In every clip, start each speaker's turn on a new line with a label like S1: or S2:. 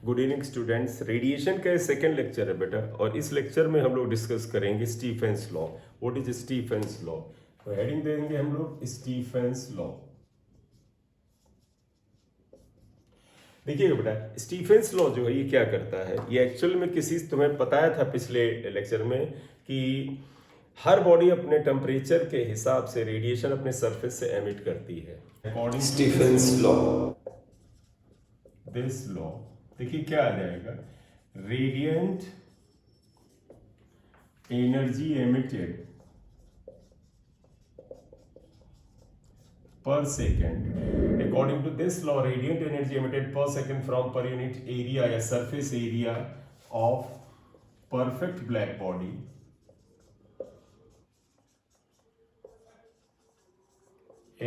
S1: Good evening students. Radiation का second lecture है बेटा, और इस लेक्चर में हम लोग डिस्कस करेंगे Stephen's law. What is Stephen's law? तो हेडिंग देंगे हम लोग स्टीफेंस लॉ। देखिएगा बेटा, स्टीफेंस लॉ जो है ये क्या करता है, ये एक्चुअल में तुम्हें बताया था पिछले लेक्चर में कि हर बॉडी अपने टेम्परेचर के हिसाब से रेडिएशन अपने सरफेस से एमिट करती है according Stephen's law. This law देखिए क्या आ जाएगा, radiant energy emitted per second. According to this law, radiant energy emitted per second from per unit area या surface area of perfect black body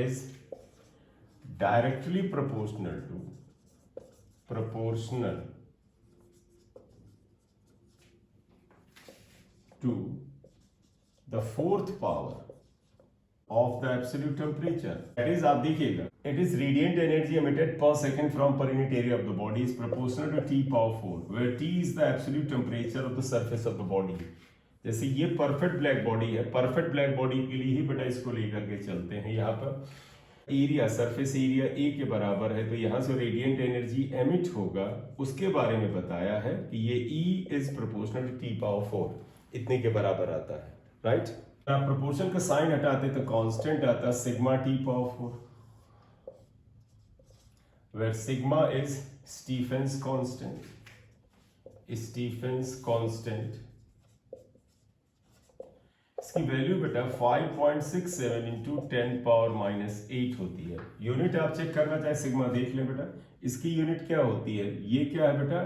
S1: is directly proportional to the fourth power of the absolute temperature. That is, आप देखिएगा, it is radiant energy emitted per second from per unit area of the body is proportional to T power 4, where T is the absolute temperature of the surface of the body. जैसे ये perfect black body है, perfect black body के लिए ही बेटा इसको लेकर के चलते हैं। यहाँ पर एरिया, सरफेस एरिया ए के बराबर है, तो यहाँ से रेडिएंट एनर्जी एमिट होगा, उसके बारे में बताया है कि ये E is proportional to T power 4, इतने के बराबर आता है, राइट। आप प्रोपोर्शन का साइन हटाते तो कांस्टेंट आता sigma T power 4, where sigma is Stephen's constant. Stephen's constant, इसकी वैल्यू बेटा 5.67 इंटू 10 पावर -8 होती है। यूनिट आप चेक करना चाहे सिग्मा देख लें बेटा, इसकी यूनिट क्या होती है, ये क्या है बेटा,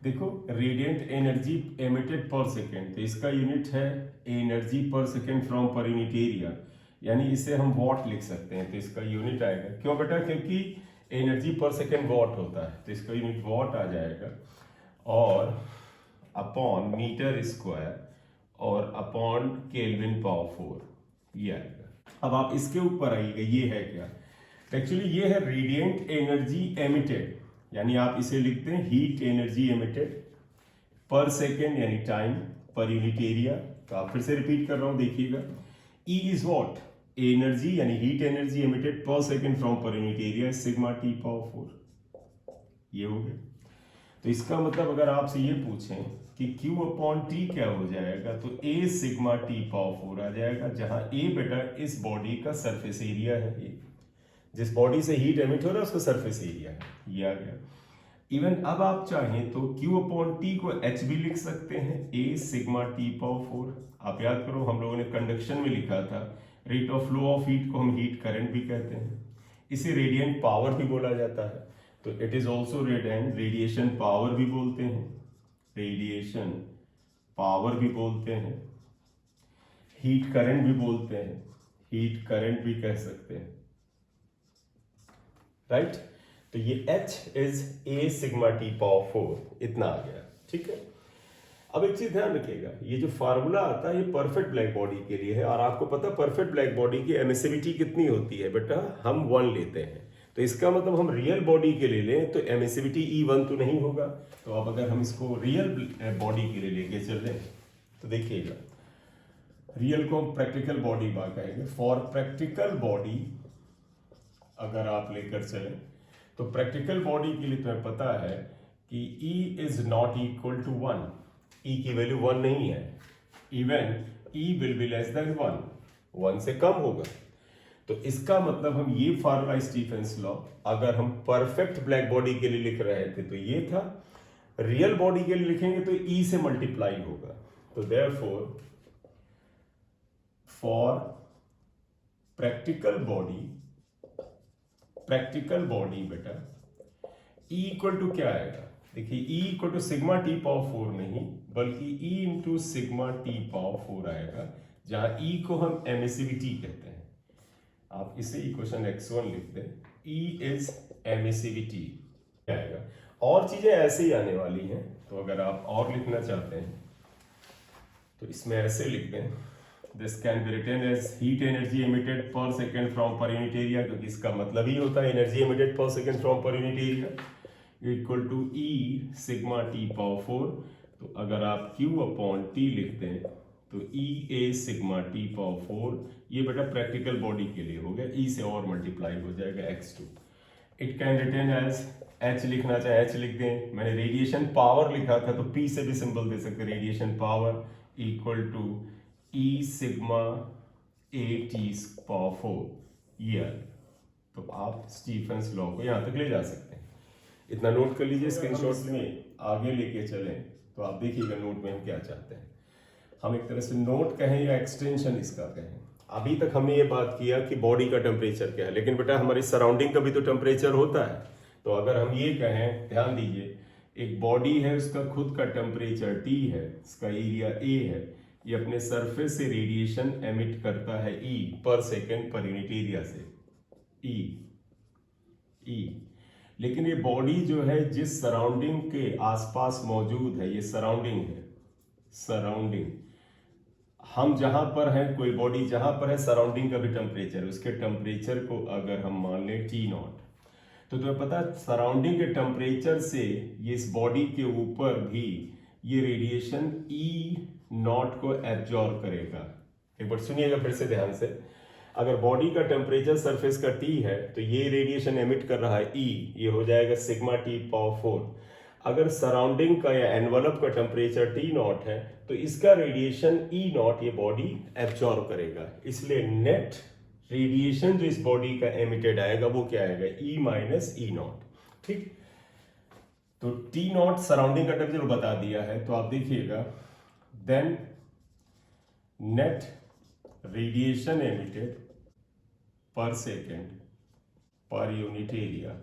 S1: देखो radiant energy emitted per second, तो इसका यूनिट है एनर्जी पर second from per unit area, यानी इसे हम वॉट लिख सकते हैं, तो इसका यूनिट आएगा। क्यों बेटा? क्योंकि एनर्जी पर सेकेंड वॉट होता है, तो इसका यूनिट वॉट आ जाएगा, और अपॉन मीटर स्क्वायर और अपॉन केल्विन पावर 4 ये आएगा। अब आप इसके ऊपर आइएगा, ये है क्या, एक्चुअली ये है रेडिएंट एनर्जी एमिटेड, यानी आप इसे लिखते हैं heat energy emitted per second, यानी टाइम पर यूनिट एरिया। तो आप फिर से रिपीट कर रहा हूं, देखिएगा, E इज व्हाट, एनर्जी यानी heat energy emitted per second from per unit area sigma T power 4, ये हो गया। तो इसका मतलब अगर आपसे ये पूछें कि Q अपॉन T क्या हो जाएगा, तो A सिग्मा T पावर 4 आ जाएगा, जहां A बेटा इस बॉडी का सरफेस एरिया है, ये जिस बॉडी से हीट एमिट हो रहा है उसका सरफेस एरिया है, ये आ गया। इवन अब आप चाहें तो Q अपॉन T को H भी लिख सकते हैं, A सिग्मा T पावर 4। आप याद करो हम लोगों ने कंडक्शन में लिखा था, rate of flow of heat को हम हीट करंट भी कहते हैं, इसे रेडिएंट पावर भी बोला जाता है, तो it is also radiation power भी बोलते हैं, रेडिएशन पावर भी बोलते हैं, हीट करंट भी बोलते हैं, हीट करंट भी कह सकते हैं, राइट। तो ये H is A sigma T power 4, इतना आ गया, ठीक है। अब एक चीज ध्यान रखिएगा, ये जो फार्मूला आता है ये परफेक्ट ब्लैक बॉडी के लिए है, और आपको पता परफेक्ट ब्लैक बॉडी की एमिसिविटी कितनी होती है बेटा, हम 1 लेते हैं, तो इसका मतलब हम रियल बॉडी के लिए लें तो एमिसिविटी E1 तो नहीं होगा। तो अब अगर हम इसको रियल बॉडी के लिए लेके चलें तो देखिएगा, रियल को हम प्रैक्टिकल बॉडी बात कहेंगे। फॉर प्रैक्टिकल बॉडी अगर आप लेकर चलें तो प्रैक्टिकल बॉडी के लिए तुम्हें पता है कि E is not equal to 1, E की वैल्यू 1 नहीं है, even E will be less than 1 से कम होगा। तो इसका मतलब हम ये फार्मूला स्टीफेंस लॉ अगर हम परफेक्ट ब्लैक बॉडी के लिए लिख रहे थे तो ये था, रियल बॉडी के लिए लिखेंगे तो E से मल्टीप्लाई होगा। तो देयरफॉर फॉर प्रैक्टिकल बॉडी बेटा E इक्वल टू क्या आएगा, देखिए E equal to sigma T power 4 नहीं, बल्कि E into sigma T power 4 आएगा, जहां E को हम एमिसिविटी कहते हैं। आप इसे इक्वेशन x1 लिख दें, E इज एमिसिविटी आएगा, और चीजें ऐसे ही आने वाली हैं, तो अगर आप और लिखना चाहते हैं तो इसमें ऐसे लिख दें, this can be written as heat energy emitted per second from per unit area, क्योंकि इसका मतलब ही होता है energy emitted per second from per unit area. Equal to E sigma T power 4। तो अगर आप Q अपॉन टी लिखते हैं तो E A sigma T power 4, ये बेटा प्रैक्टिकल बॉडी के लिए हो गया, ई से और मल्टीप्लाई हो जाएगा x2। It can written as H, लिखना चाहे एच लिख दें। मैंने रेडिएशन पावर लिखा था तो पी से भी सिंबल दे सकते, radiation power equal to E sigma A T power 4 ये। तो आप स्टीफेंस लॉ को यहाँ तक ले जा सकते हैं। इतना नोट कर लीजिए स्क्रीनशॉट में, आगे लेके चलें तो आप देखिएगा नोट में हम क्या चाहते हैं। हम एक तरह से नोट कहें या एक्सटेंशन इसका कहें। अभी तक हमने ये बात किया कि बॉडी का टेम्परेचर क्या है, लेकिन बेटा हमारी सराउंडिंग का भी तो टेम्परेचर होता है। तो अगर हम ये कहें, ध्यान दीजिए, एक बॉडी है, उसका खुद का टेम्परेचर T है, इसका एरिया A है, ये अपने सरफेस से रेडिएशन एमिट करता है E पर सेकेंड पर यूनिट एरिया से, E। लेकिन ये बॉडी जो है जिस सराउंडिंग के आसपास मौजूद है, ये सराउंडिंग है, सराउंडिंग, हम जहां पर हैं, कोई बॉडी जहां पर है, सराउंडिंग का भी टेम्परेचर, उसके टेम्परेचर को अगर हम मान लें T नॉट, तो तुम्हें पता है सराउंडिंग के टेम्परेचर से ये इस बॉडी के ऊपर भी ये रेडिएशन E नॉट को एब्जॉर्ब करेगा। एक बार सुनिएगा फिर से ध्यान से। अगर बॉडी का टेम्परेचर सरफेस का T है तो ये रेडिएशन एमिट कर रहा है E, ये हो जाएगा सिग्मा टी पावर 4। अगर सराउंडिंग का या एनवलप का टेम्परेचर T नॉट है तो इसका रेडिएशन E नॉट ये बॉडी एब्जॉर्ब करेगा। इसलिए नेट रेडिएशन जो इस बॉडी का एमिटेड आएगा वो क्या आएगा, E माइनस ई नॉट। ठीक, तो T नॉट सराउंडिंग का टेम्परेचर बता दिया है, तो आप देखिएगा then net radiation emitted per second पर यूनिट एरिया,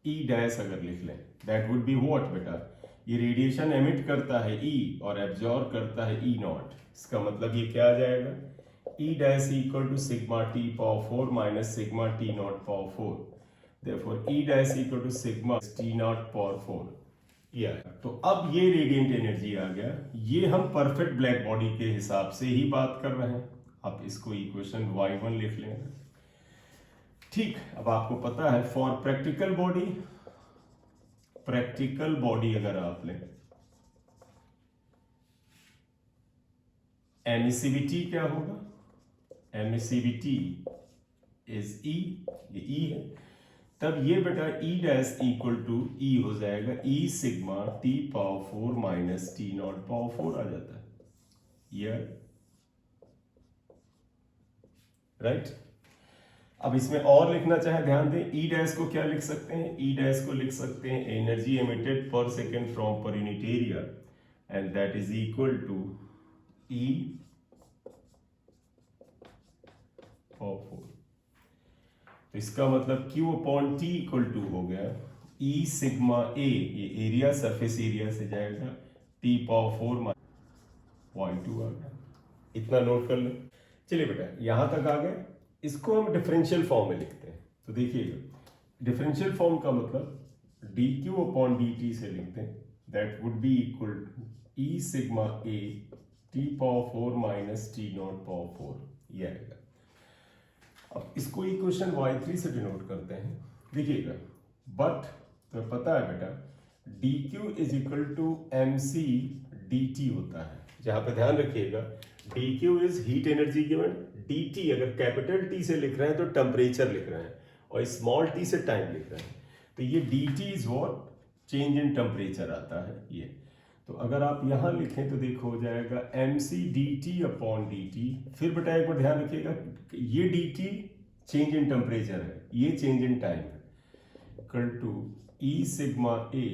S1: E डैश अगर लिख लें, दैट वुड बी व्हाट बेटा, ये रेडिएशन एमिट करता है E और एब्जॉर्ब करता है E नॉट। इसका मतलब ये क्या आ जाएगा, E dash equal to sigma T power 4 minus sigma T naught power 4। Therefore E dash equal to sigma T naught power 4 ये आया। तो अब ये रेडिएंट एनर्जी आ गया, ये हम परफेक्ट ब्लैक बॉडी के हिसाब से ही बात कर रहे हैं। आप इसको इक्वेशन y1 लिख लेंगे। ठीक, अब आपको पता है for practical body, practical body अगर आप लें, एमिसिविटी क्या होगा, एमिसिविटी इज E, ये E है, तब ये बेटा E dash equal to E हो जाएगा E sigma T power 4 minus T naught power 4 आ जाता है ये, राइट। अब इसमें और लिखना चाहे ध्यान दें, E डैश को क्या लिख सकते हैं, E डैश को लिख सकते हैं energy emitted per second from per unit area, and that is equal to E power 4। तो इसका मतलब Q upon T equal to हो गया E सिग्मा A, ये एरिया सरफेस एरिया से जाएगा, T पावर 4 y2 आ गया। इतना नोट कर लो। चलिए बेटा यहां तक आ गए, इसको हम डिफरेंशियल फॉर्म में लिखते हैं। तो देखिएगा डिफरेंशियल फॉर्म का मतलब dq अपॉन dt से लिखते हैं, that would be equal to E sigma A T power 4 minus T naught power 4 ये आएगा। अब इसको इक्वेशन y3 से डिनोट करते हैं। देखिएगा बट तो पता है बेटा dq is equal to mc dt होता है, जहां पे ध्यान रखिएगा dq is heat energy given, dt अगर कैपिटल T से लिख रहे हैं तो टेम्परेचर लिख रहे हैं और स्मॉल t से टाइम लिख रहे हैं, तो ये dt is what, change in temperature आता है ये। तो अगर आप यहां लिखें तो देखो हो जाएगा mc dt अपॉन dt। फिर बेटा एक बार ध्यान रखिएगा ये dt चेंज इन टेम्परेचर है, ये चेंज इन टाइम है, equal to E sigma A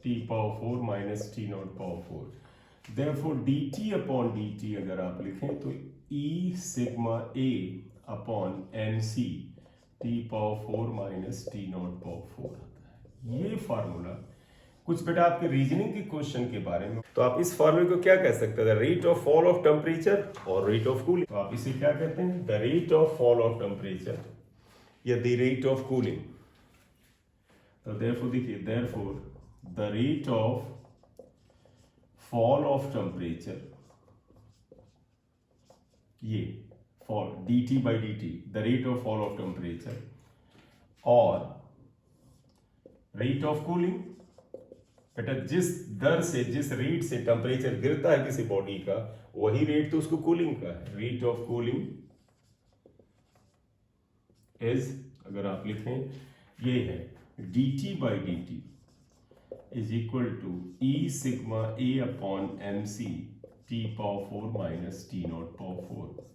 S1: T power 4 minus T naught power 4। Therefore dt upon dt अगर आप लिखें तो E sigma A upon mc T power 4 minus T naught power 4 आता है। ये फार्मूला कुछ बेटा आपके रीजनिंग के क्वेश्चन के बारे में, तो आप इस फॉर्मूले को क्या कह सकते हैं, rate of fall of temperature और रेट ऑफ कूलिंग। तो आप इसे क्या कहते हैं, the rate of fall of temperature या द रेट ऑफ कूलिंग। तो देयरफॉर देखिए, therefore the rate of fall of temperature, ये fall dt by dt, the rate of fall of temperature, और रेट ऑफ कूलिंग बेटा जिस दर से जिस rate से टेम्परेचर गिरता है किसी बॉडी का वही रेट तो उसको कूलिंग का है। रेट ऑफ कूलिंग इज, अगर आप लिखें ये है dt by D T is equal to E sigma A upon M C T power 4 minus T naught power 4।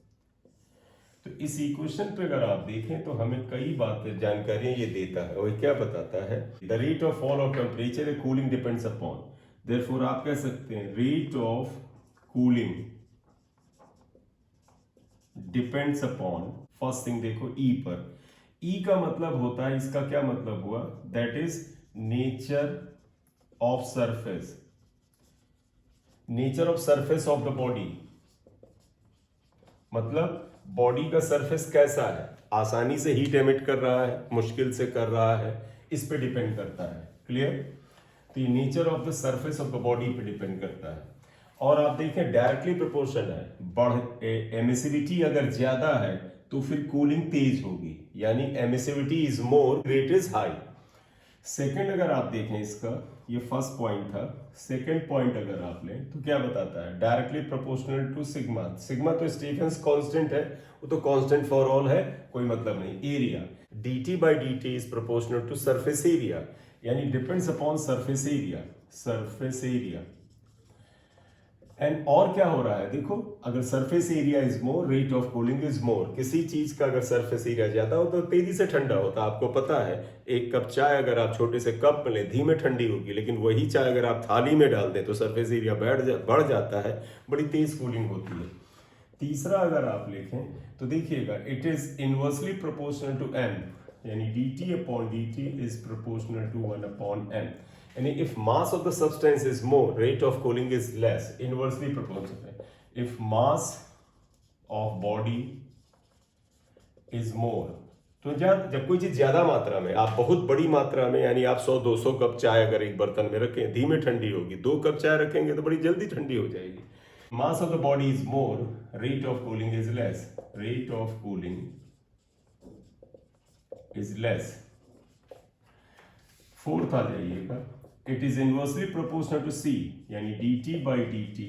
S1: तो इस इक्वेशन पे अगर आप देखें तो हमें कई बातें जानकारियां ये देता है और क्या बताता है, the rate of fall of temperature cooling depends upon, therefore आप कह सकते हैं rate of cooling depends upon, first thing देखो ई पर, ई का मतलब होता है, इसका क्या मतलब हुआ, that is nature of surface, nature of surface of the body, मतलब बॉडी का सरफेस कैसा है, आसानी से हीट एमिट कर रहा है, मुश्किल से कर रहा है, इस पे डिपेंड करता है। क्लियर? तो ये nature of the surface of the body पे डिपेंड करता है। और आप देखें डायरेक्टली प्रोपोर्शन है, एमिसिविटी अगर ज्यादा है तो फिर कूलिंग तेज होगी, यानी emissivity is more, rate is high. Second अगर आप देखें इसका, ये फर्स्ट पॉइंट था, सेकेंड पॉइंट अगर आप लें तो क्या बताता है, directly proportional to sigma, sigma तो स्टीफेंस कांस्टेंट है, वो तो कांस्टेंट फॉर ऑल है, कोई मतलब नहीं। Area dt by D T is proportional to surface area, यानी depends upon surface area, surface area. And और क्या हो रहा है देखो, अगर surface area is more rate of cooling is more, किसी चीज का अगर सरफेस एरिया ज्यादा हो तो तेजी से ठंडा होता है। आपको पता है एक कप चाय अगर आप छोटे से कप में लें धीमे ठंडी होगी, लेकिन वही चाय अगर आप थाली में डाल दें तो सरफेस एरिया बढ़ जाता है, बड़ी तेज कूलिंग होती है। तीसरा अगर आप लिखें तो देखिएगा it is inversely proportional to M, यानी dt upon dt is proportional to 1 upon m, यानी if mass of the substance is more, rate of cooling is less, inversely proportional. If mass of body is more, तो जब कोई चीज ज्यादा मात्रा में, आप बहुत बड़ी मात्रा में, यानी आप 100-200 कप चाय अगर एक बर्तन में रखें धीमे ठंडी होगी, 2 कप चाय रखेंगे तो बड़ी जल्दी ठंडी हो जाएगी। Mass of the body is more, rate of cooling is less, rate of cooling is less. Fourth आ जाइएगा, it is inversely proportional to C, यानी dt by dt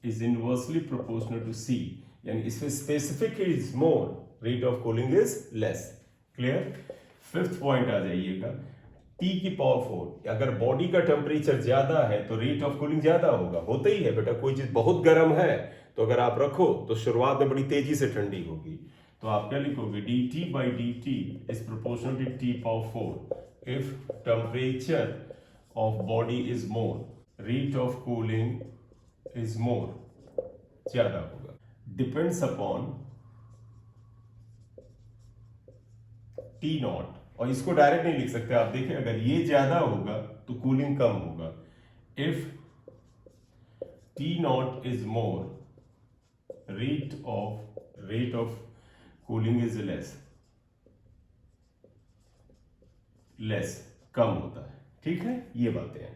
S1: is inversely proportional to C, यानी इसमें specific is more, rate of cooling is less. Clear? Fifth point आ जाइएगा, T की power 4, अगर body का टेम्परेचर ज्यादा है तो रेट ऑफ कूलिंग ज्यादा होगा, होता ही है बेटा, कोई चीज बहुत गर्म है तो अगर आप रखो तो शुरुआत में बड़ी तेजी से ठंडी होगी, तो आप क्या लिखोगे, dt by dt is proportional to T power 4 if temperature of body is more, rate of cooling is more, ज्यादा होगा। Depends upon T नॉट, और इसको डायरेक्ट नहीं लिख सकते, आप देखें अगर ये ज्यादा होगा तो कूलिंग कम होगा। If T not is more, rate of cooling is less, कम होता है। ठीक है, ये बातें हैं,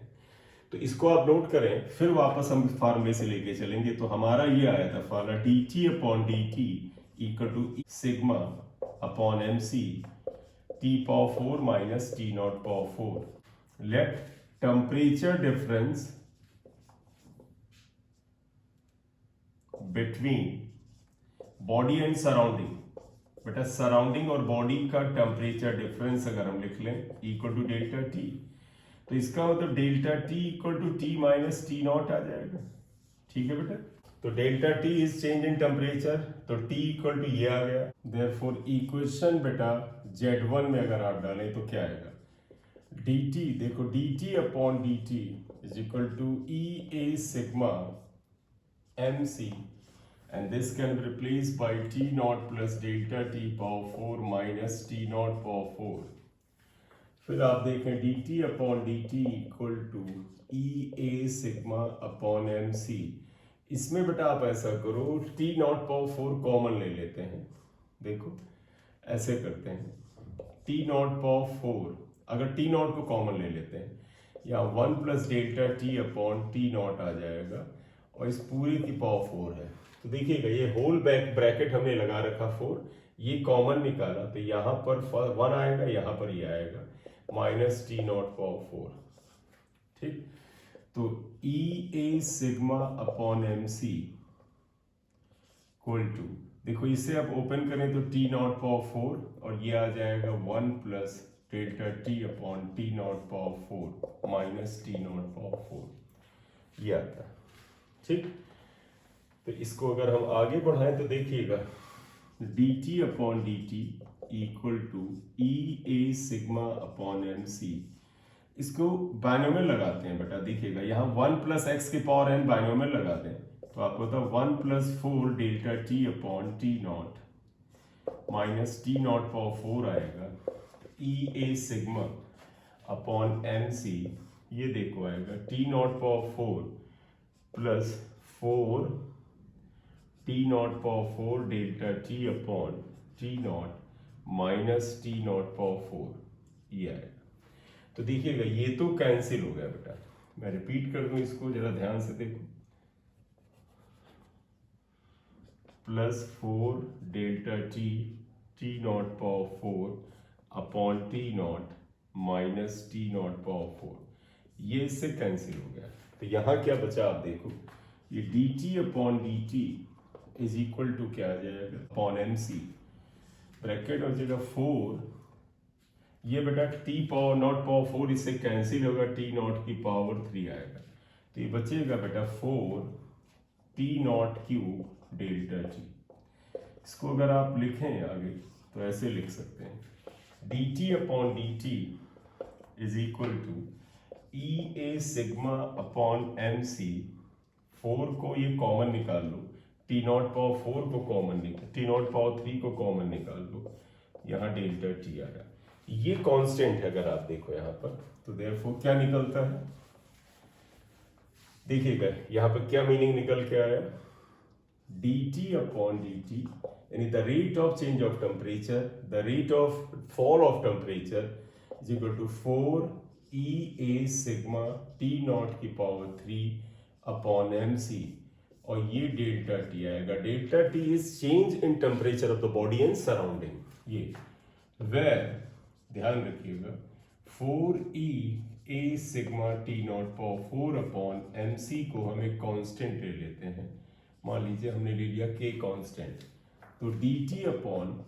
S1: तो इसको आप नोट करें, फिर वापस हम फार्मूले से लेके चलेंगे। तो हमारा ये आया था formula, dt upon dt equal to sigma upon mc t power 4 minus t naught power 4। Let temperature difference between body and surrounding, बेटा सराउंडिंग और बॉडी का टेम्परेचर डिफरेंस अगर हम लिख लें इक्वल टू डेल्टा टी, तो इसका मतलब delta T equal to T minus T naught आ जाएगा। ठीक है बेटा, तो delta T is change in temperature, तो टी इक्वल टू ये आ गया। देयरफॉर इक्वेशन बेटा Z1 में अगर आप डालें तो क्या आएगा, dt, देखो dt upon dt is equal to E A sigma mc, and this can be replaced by T naught plus delta T power 4 minus T naught power 4। फिर आप देखें dt upon dt equal to E A sigma upon M C. इसमें बेटा आप ऐसा करो, T naught power 4 common ले लेते हैं, देखो ऐसे करते हैं, T नॉट पावर 4, अगर T नॉट को कॉमन ले लेते हैं, या 1 plus delta T upon T naught आ जाएगा, और इस पूरी की पावर 4 है, तो देखिएगा ये होल ब्रैकेट हमने लगा रखा 4, ये कॉमन निकाला तो यहाँ पर 1 आएगा, यहाँ पर ये आएगा माइनस टी नॉट पावर 4। ठीक, तो E A sigma upon M C equal to, देखो इसे आप ओपन करें तो टी नॉट पावर 4 और ये आ जाएगा 1 plus delta T upon T naught power 4 minus T naught power 4, ये आता है। ठीक, तो इसको अगर हम आगे बढ़ाएं तो देखिएगा D T upon D T equal to E A sigma upon M C, इसको बाइनोमियल लगाते हैं बेटा। देखिएगा यहाँ 1 प्लस एक्स की पावर एन बाइनोमियल लगाते हैं तो आपको होता है 1 plus 4 delta T upon T naught minus T naught power 4 आएगा E A sigma upon M C, ये देखो आएगा T naught power 4 plus 4 T naught power 4 delta T upon T naught minus T naught power 4, ये आएगा। तो देखिएगा ये तो कैंसिल हो गया बेटा। मैं रिपीट कर दूं इसको, जरा ध्यान से देखो, plus 4 delta T T naught power 4 upon T naught minus T naught power 4, ये इससे कैंसिल हो गया। तो यहाँ क्या बचा आप देखो, ये D T upon D T is equal to क्या आ जाएगा अपॉन एम सी, ब्रैकेट हो जाएगा 4, ये बेटा टी पावर नॉट पावर 4 इससे कैंसिल होगा, टी नॉट की पावर 3 आएगा, तो ये बचेगा बेटा 4 T not cube delta T. इसको अगर आप लिखें आगे तो ऐसे लिख सकते हैं D T upon D T is equal to E A sigma upon M C, 4 को ये कॉमन निकाल लो, टी नॉट पावर 4 को कॉमन निकाल, टी नॉट पावर 3 को कॉमन निकाल लो, यहाँ डेल्टा टी आ रहा है, ये कांस्टेंट है। अगर आप देखो यहाँ पर तो देयरफॉर क्या निकलता है, देखिएगा यहाँ पर क्या मीनिंग निकल के आया, D T upon D T यानी the rate of change of temperature, the rate of fall of temperature is equal to 4 E A sigma T naught की पावर 3 अपॉन एम सी, और ये डेल्टा टी आएगा। Delta T is change in temperature of the body and surrounding, ये वेर ध्यान रखिएगा 4 E A sigma T naught power 4 upon M C को हम एक कांस्टेंट ले लेते हैं, मान लीजिए हमने ले लिया के कांस्टेंट, तो D T upon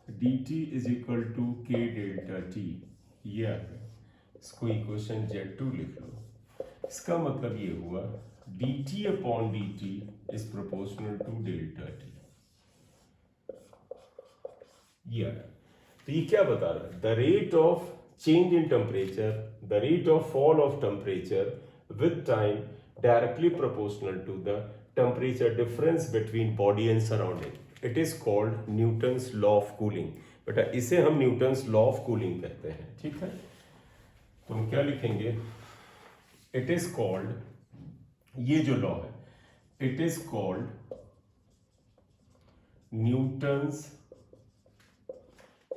S1: D T is equal to K delta T, ये आ गया। इसको इक्वेशन Z2 लिख लो। इसका मतलब ये हुआ D T upon D T is proportional to delta T, ये आया। तो ये क्या बता रहा है, the rate of change in temperature, the rate of fall of temperature with time directly proportional to the temperature difference between body and surrounding, it is called Newton's law of cooling. बेटा इसे हम Newton's law of cooling कहते हैं, ठीक है। तो हम क्या लिखेंगे, इट इज कॉल्ड, ये जो लॉ है, it is called Newton's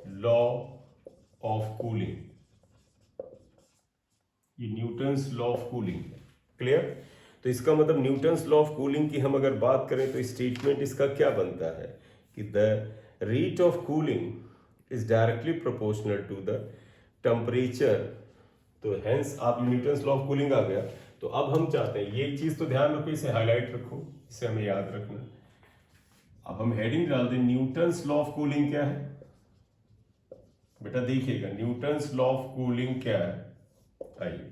S1: law of cooling, ये न्यूटन्स लॉ ऑफ कूलिंग है, क्लियर। तो इसका मतलब न्यूटन्स लॉ ऑफ कूलिंग की हम अगर बात करें तो स्टेटमेंट इसका क्या बनता है कि the rate of cooling is directly proportional to the temperature. तो हेंस आप न्यूटन्स लॉ ऑफ कूलिंग आ गया। तो अब हम चाहते हैं ये चीज तो ध्यान रखो, इसे हाईलाइट रखो, इसे हमें याद रखना। अब हम हेडिंग डाल दें, न्यूटन्स लॉ ऑफ कूलिंग क्या है। बेटा देखिएगा न्यूटन्स लॉ ऑफ कूलिंग क्या है, आइए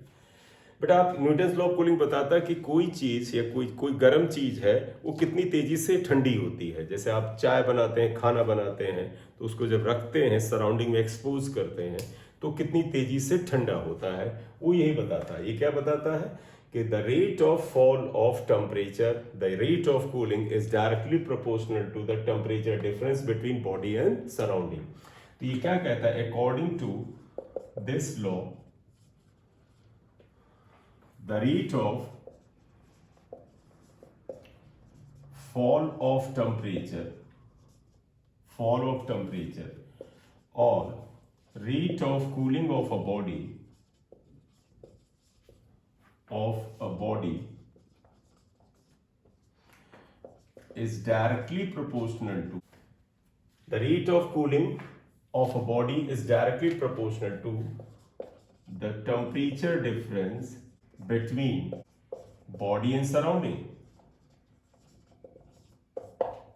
S1: बेटा। आप न्यूटन्स लॉ ऑफ कूलिंग बताता है कि कोई चीज या कोई गर्म चीज है वो कितनी तेजी से ठंडी होती है। जैसे आप चाय बनाते हैं, खाना बनाते हैं, तो उसको जब रखते हैं सराउंडिंग में एक्सपोज करते हैं तो कितनी तेजी से ठंडा होता है, वो यही बताता है। ये क्या बताता है कि the rate of fall of temperature, the rate of cooling is directly proportional to the temperature difference between body and surrounding. तो ये क्या कहता है, according to this law the rate of fall of temperature or rate of cooling of a body is directly proportional to the rate of cooling of a body is directly proportional to the temperature difference between body and surrounding,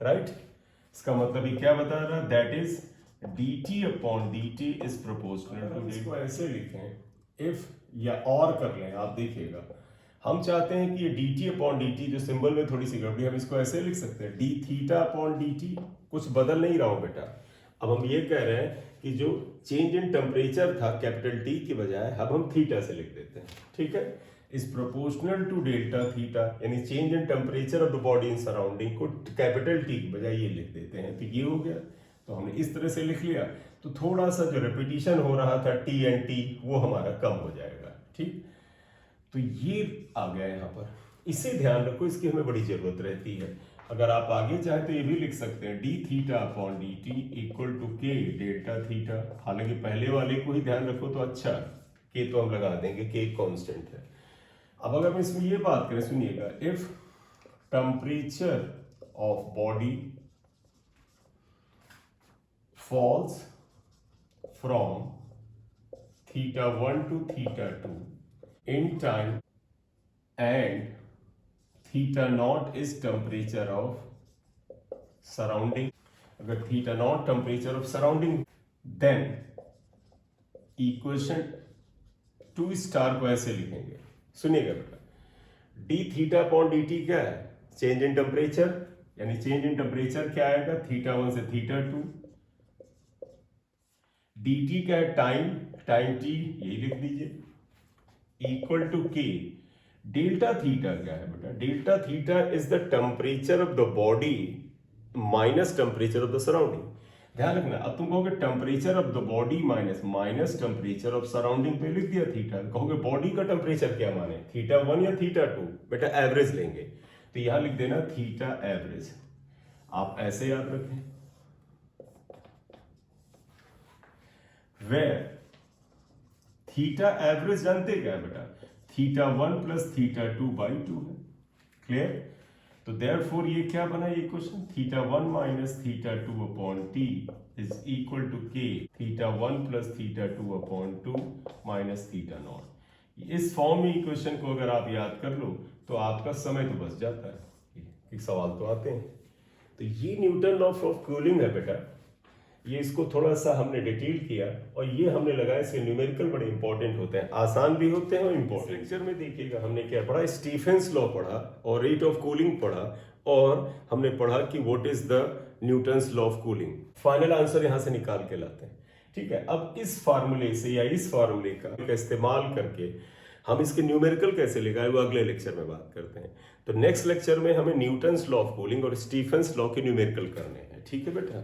S1: right? इसका मतलब ये क्या बता रहा है? That is dt upon dt is proportional to, इसको ऐसे लिखें इफ, या और कर लें, आप देखिएगा हम चाहते हैं कि ये dt अपॉन dt, जो सिंबल में थोड़ी सी गड़बड़ी, हम इसको ऐसे लिख सकते हैं d थीटा अपॉन dt, कुछ बदल नहीं रहा हूं बेटा। अब हम ये कह रहे हैं कि जो चेंज इन टेम्परेचर था कैपिटल T की बजाय अब हम थीटा से लिख देते हैं, ठीक है। Is proportional to delta theta, यानी change in temperature of the body in surrounding को कैपिटल T की बजाय ये लिख देते हैं, तो ये हो गया। तो हमने इस तरह से लिख लिया, तो थोड़ा सा जो रिपीटिशन हो रहा था T एंड T वो हमारा कम हो जाएगा, ठीक। तो ये आ गया यहाँ पर, इसे ध्यान रखो, इसकी हमें बड़ी जरूरत रहती है। अगर आप आगे चाहे तो ये भी लिख सकते हैं d theta upon D T equal to K delta theta. हालांकि पहले वाले को ही ध्यान रखो तो अच्छा, के तो हम लगा देंगे, के कांस्टेंट है। अब अगर हम इसमें ये बात करें, सुनिएगा, if temperature of body falls from theta 1 to theta 2 in time and theta naught is temperature of surrounding, अगर theta naught temperature of surrounding, then equation 2 star को ऐसे लिखेंगे, सुनिएगा बेटा, d theta upon D T क्या है? Change in temperature, यानी change in temperature क्या आएगा? थीटा 1 से थीटा 2। डी टी क्या है? टाइम, टाइम t, यही लिख दीजिए, equal to K. Delta theta क्या है बेटा? Delta theta is the temperature of the body minus temperature of the surrounding. ध्यान रखना, अब तुम कहोगे temperature of the body minus temperature of surrounding, पे लिख दिया थीटा। कहोगे बॉडी का टेम्परेचर क्या माने, थीटा 1 या थीटा 2? बेटा एवरेज लेंगे, तो यहां लिख देना थीटा एवरेज। आप ऐसे याद रखें, वेयर थीटा एवरेज जानते क्या है बेटा? थीटा 1 प्लस थीटा 2 बाई 2 है, क्लियर? तो देयरफॉर ये क्या बना ये question? Theta 1 minus theta 2 upon T is equal to K theta 1 plus theta 2 upon 2 minus theta naught. इस फॉर्म में इक्वेशन को अगर आप याद कर लो तो आपका समय तो बच जाता है। एक सवाल तो आते हैं। तो ये न्यूटन लॉ ऑफ कूलिंग है बेटा, ये इसको थोड़ा सा हमने डिटेल किया और ये हमने लगाया, इसके न्यूमेरिकल बड़े इंपॉर्टेंट होते हैं, आसान भी होते हैं और इंपॉर्टेंट। लेक्चर में देखिएगा हमने क्या पढ़ा, स्टीफेंस लॉ पढ़ा और रेट ऑफ कूलिंग पढ़ा, और हमने पढ़ा कि what is the Newton's law of cooling. Final answer यहां से निकाल के लाते हैं, ठीक है। अब इस फार्मूले से या इस फार्मूले का इस्तेमाल करके हम इसके न्यूमेरिकल कैसे लगाए वो अगले लेक्चर में बात करते हैं। तो नेक्स्ट लेक्चर में हमें न्यूटन्स लॉ ऑफ कूलिंग और स्टीफेंस लॉ के न्यूमेरिकल करने हैं, ठीक है बेटा।